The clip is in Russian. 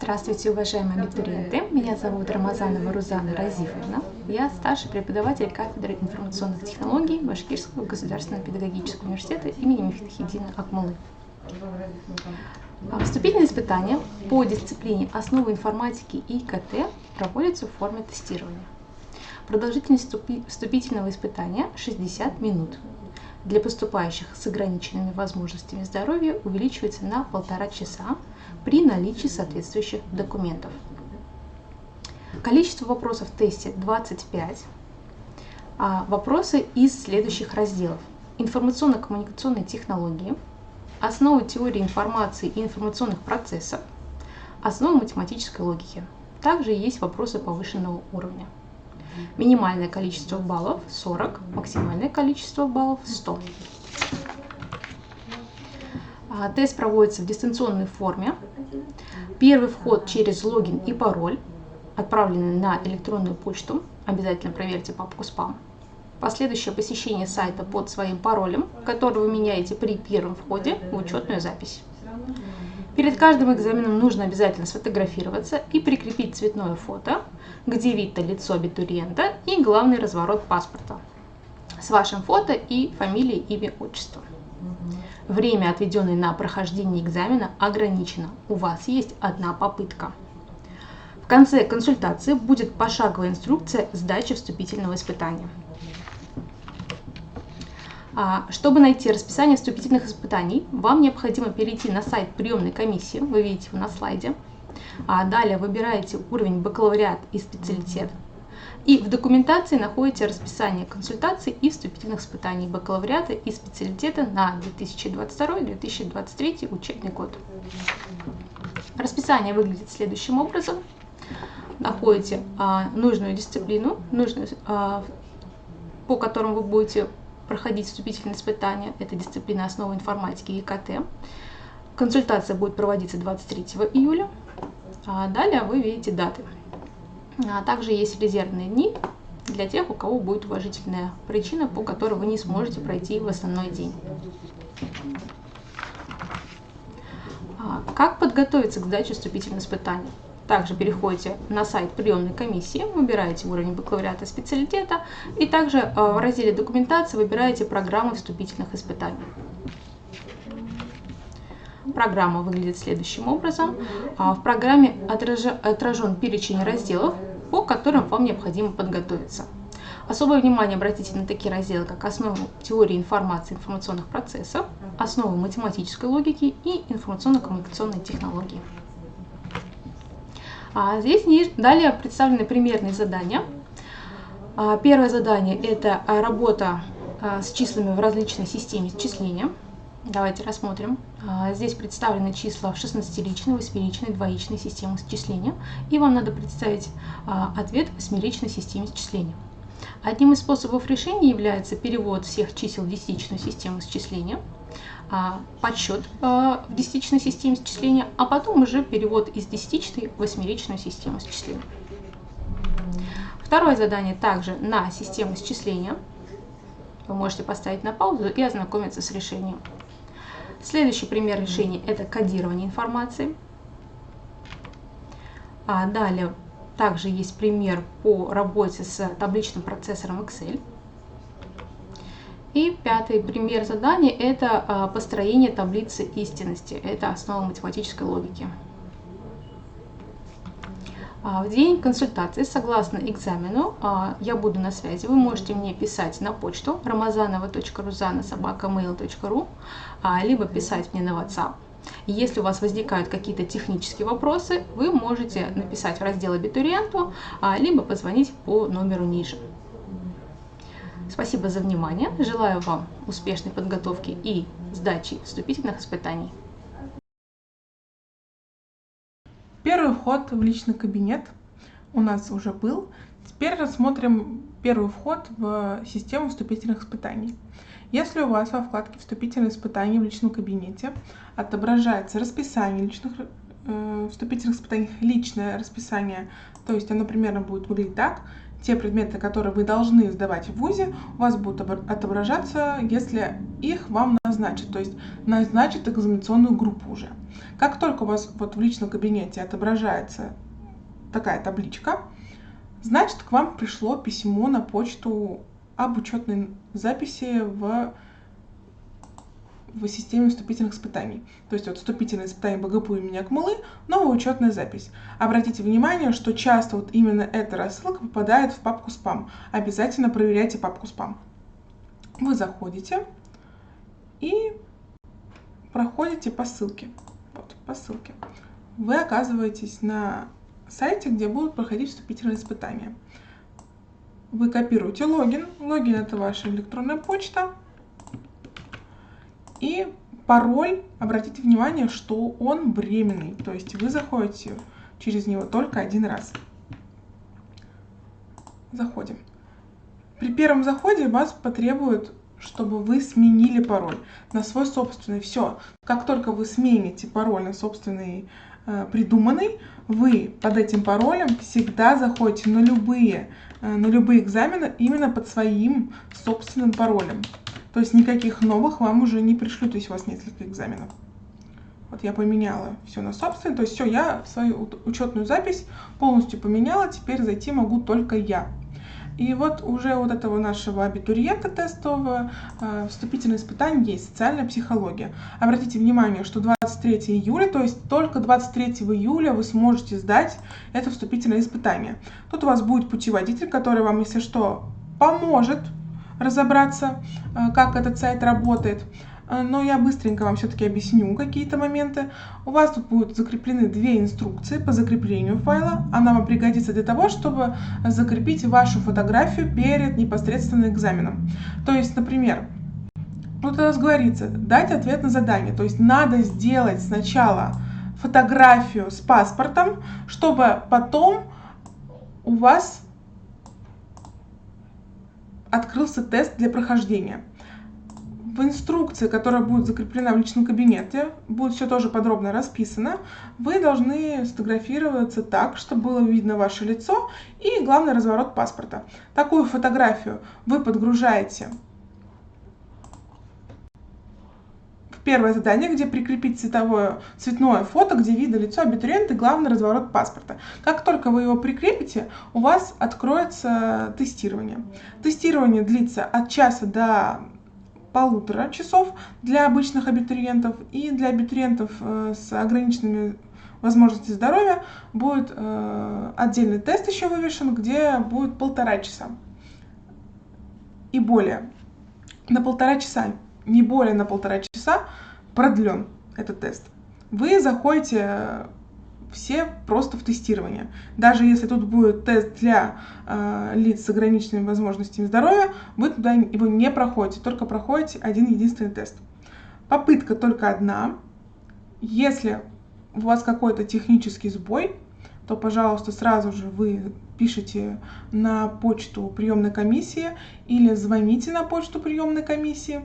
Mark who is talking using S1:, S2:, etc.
S1: Здравствуйте, уважаемые абитуриенты! Меня зовут Рамазанова Рузана Разифовна. Я старший преподаватель кафедры информационных технологий Башкирского государственного педагогического университета имени Мифтахиддина Акмуллы. Вступительные испытания по дисциплине «Основы информатики и ИКТ» проводятся в форме тестирования. Продолжительность вступительного испытания 60 минут. Для поступающих с ограниченными возможностями здоровья увеличивается на 1,5 часа при наличии соответствующих документов. Количество вопросов в тесте 25. Вопросы из следующих разделов: информационно-коммуникационные технологии, основы теории информации и информационных процессов, основы математической логики. Также есть вопросы повышенного уровня. Минимальное количество баллов 40, максимальное количество баллов 100. Тест проводится в дистанционной форме. Первый вход через логин и пароль, отправленный на электронную почту. Обязательно проверьте папку спам. Последующее посещение сайта под своим паролем, который вы меняете при первом входе в учетную запись. Перед каждым экзаменом нужно обязательно сфотографироваться и прикрепить цветное фото, где видно лицо абитуриента и главный разворот паспорта с вашим фото и фамилией, имя, отчество. Время, отведенное на прохождение экзамена, ограничено. У вас есть одна попытка. В конце консультации будет пошаговая инструкция сдачи вступительного испытания. Чтобы найти расписание вступительных испытаний, вам необходимо перейти на сайт приемной комиссии, вы видите его на слайде. Далее выбираете уровень бакалавриат и специалитет. И в документации находите расписание консультаций и вступительных испытаний бакалавриата и специалитета на 2022-2023 учебный год. Расписание выглядит следующим образом. Находите нужную дисциплину, по которым вы будете проходить вступительные испытания. Это дисциплина «Основы информатики и ИКТ». Консультация будет проводиться 23 июля. Далее вы видите даты. Также есть резервные дни для тех, у кого будет уважительная причина, по которой вы не сможете пройти в основной день. Как подготовиться к сдаче вступительных испытаний? Также переходите на сайт приемной комиссии, выбираете уровень бакалавриата, специалитета и также в разделе «Документация» выбираете программу вступительных испытаний. Программа выглядит следующим образом. В программе отражен перечень разделов, по которым вам необходимо подготовиться. Особое внимание обратите на такие разделы, как основы теории информации и информационных процессов, основы математической логики и информационно-коммуникационные технологии. Здесь далее представлены примерные задания. Первое задание – это работа с числами в различной системе счисления. Давайте рассмотрим. Здесь представлены числа в 16-личной, 8-личной, 2-личной системе счисления. И вам надо представить ответ в 8-личной системе счисления. Одним из способов решения является перевод всех чисел в десятичную систему счисления, подсчет в десятичной системе счисления, а потом уже перевод из десятичной в 8-личную систему счисления. Второе задание также на систему счисления. Вы можете поставить на паузу и ознакомиться с решением. Следующий пример решения – это кодирование информации. Далее также есть пример по работе с табличным процессором Excel. И пятый пример задания – это построение таблицы истинности. Это основа математической логики. В день консультации, согласно экзамену, я буду на связи. Вы можете мне писать на почту ramazanova.ruzana@mail.ru, либо писать мне на WhatsApp. И если у вас возникают какие-то технические вопросы, вы можете написать в раздел «Абитуриенту», либо позвонить по номеру ниже. Спасибо за внимание. Желаю вам успешной подготовки и сдачи вступительных испытаний.
S2: Первый вход в личный кабинет у нас уже был. Теперь рассмотрим первый вход в систему вступительных испытаний. Если у вас во вкладке «Вступительные испытания» в личном кабинете отображается расписание вступительных испытаний, личное расписание, то есть оно примерно будет выглядеть так. те предметы, которые вы должны сдавать в ВУЗе, у вас будут отображаться, если их вам назначат, то есть назначат экзаменационную группу уже. Как только у вас вот в личном кабинете отображается такая табличка, значит, к вам пришло письмо на почту об учетной записи в системе вступительных испытаний. То есть вот вступительные испытания БГПУ имени Акмуллы, новая учетная запись. Обратите внимание, что часто вот именно эта рассылка попадает в папку спам. Обязательно проверяйте папку спам. Вы заходите и проходите по ссылке. Вот, по ссылке. Вы оказываетесь на сайте, где будут проходить вступительные испытания. Вы копируете логин. Логин — это ваша электронная почта. И пароль, обратите внимание, что он временный, то есть вы заходите через него только один раз. Заходим. При первом заходе вас потребует, чтобы вы сменили пароль на свой собственный. Все. Как только вы смените пароль на собственный придуманный, вы под этим паролем всегда заходите на любые экзамены именно под своим собственным паролем. То есть никаких новых вам уже не пришлют, если у вас несколько экзаменов. Вот я поменяла все на собственный, то есть все, я свою учетную запись полностью поменяла, теперь зайти могу только я. И вот уже вот этого нашего абитуриента тестового вступительное испытание есть, социальная психология. Обратите внимание, что 23 июля, то есть только 23 июля вы сможете сдать это вступительное испытание. Тут у вас будет путеводитель, который вам, если что, поможет разобраться, как этот сайт работает. Но я быстренько вам все-таки объясню какие-то моменты. У вас тут будут закреплены две инструкции по закреплению файла. Она вам пригодится для того, чтобы закрепить вашу фотографию перед непосредственно экзаменом. То есть, например, вот у нас говорится, дать ответ на задание. То есть надо сделать сначала фотографию с паспортом, чтобы потом у вас открылся тест для прохождения. В инструкции, которая будет закреплена в личном кабинете, будет все тоже подробно расписано. Вы должны сфотографироваться так, чтобы было видно ваше лицо и, главный, разворот паспорта. Такую фотографию вы подгружаете в первое задание, где прикрепить цветное фото, где видно лицо абитуриента и, главный, разворот паспорта. Как только вы его прикрепите, у вас откроется тестирование. Тестирование длится от часа до 1,5 часов для обычных абитуриентов, и для абитуриентов с ограниченными возможностями здоровья будет отдельный тест еще вывешен, где будет 1,5 часа и более. На 1,5 часа, не более на 1,5 часа продлен этот тест. Вы заходите все просто в тестирование. Даже если тут будет тест для лиц с ограниченными возможностями здоровья, вы туда его не проходите, только проходите один единственный тест. Попытка только одна. Если у вас какой-то технический сбой, то, пожалуйста, сразу же вы пишите на почту приемной комиссии или звоните на почту приемной комиссии.